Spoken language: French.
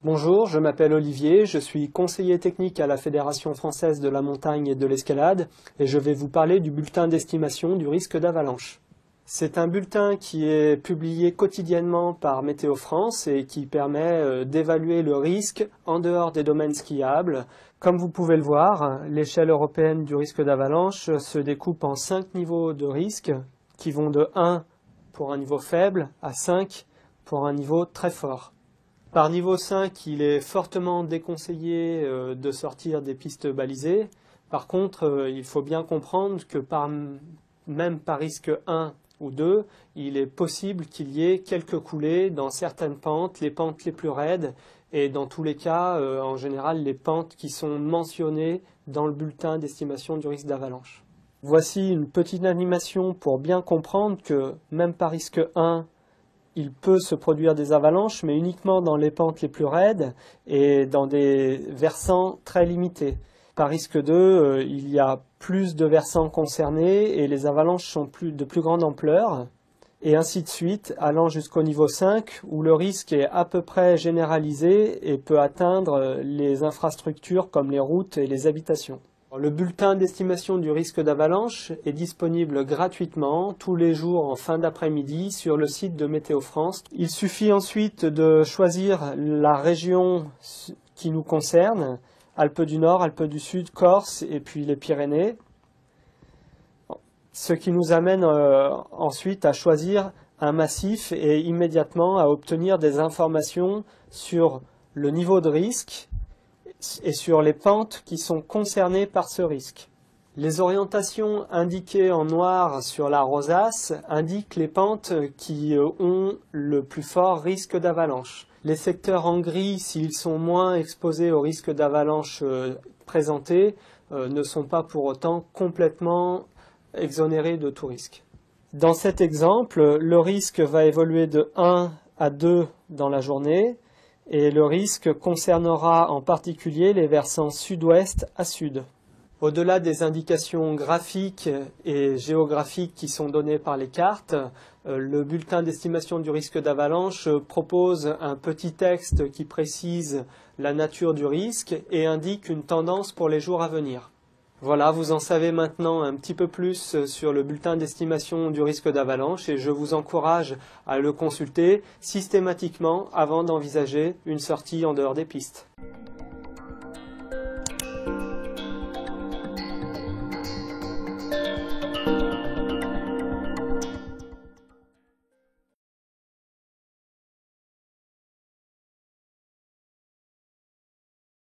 Bonjour, je m'appelle Olivier, je suis conseiller technique à la Fédération française de la montagne et de l'escalade et je vais vous parler du bulletin d'estimation du risque d'avalanche. C'est un bulletin qui est publié quotidiennement par Météo France et qui permet d'évaluer le risque en dehors des domaines skiables. Comme vous pouvez le voir, l'échelle européenne du risque d'avalanche se découpe en 5 niveaux de risque qui vont de 1 pour un niveau faible à 5 pour un niveau très fort. Par niveau 5, il est fortement déconseillé de sortir des pistes balisées. Par contre, il faut bien comprendre que même par risque 1 ou 2, il est possible qu'il y ait quelques coulées dans certaines pentes, les pentes les plus raides, et dans tous les cas, en général, les pentes qui sont mentionnées dans le bulletin d'estimation du risque d'avalanche. Voici une petite animation pour bien comprendre que même par risque 1, il peut se produire des avalanches, mais uniquement dans les pentes les plus raides et dans des versants très limités. Par risque 2, il y a plus de versants concernés et les avalanches sont de plus grande ampleur, et ainsi de suite, allant jusqu'au niveau 5, où le risque est à peu près généralisé et peut atteindre les infrastructures comme les routes et les habitations. Le bulletin d'estimation du risque d'avalanche est disponible gratuitement tous les jours en fin d'après-midi sur le site de Météo France. Il suffit ensuite de choisir la région qui nous concerne, Alpes du Nord, Alpes du Sud, Corse et puis les Pyrénées. Ce qui nous amène ensuite à choisir un massif et immédiatement à obtenir des informations sur le niveau de risque et sur les pentes qui sont concernées par ce risque. Les orientations indiquées en noir sur la rosace indiquent les pentes qui ont le plus fort risque d'avalanche. Les secteurs en gris, s'ils sont moins exposés au risque d'avalanche présenté, ne sont pas pour autant complètement exonérés de tout risque. Dans cet exemple, le risque va évoluer de 1 à 2 dans la journée, et le risque concernera en particulier les versants sud-ouest à sud. Au-delà des indications graphiques et géographiques qui sont données par les cartes, le bulletin d'estimation du risque d'avalanche propose un petit texte qui précise la nature du risque et indique une tendance pour les jours à venir. Voilà, vous en savez maintenant un petit peu plus sur le bulletin d'estimation du risque d'avalanche et je vous encourage à le consulter systématiquement avant d'envisager une sortie en dehors des pistes.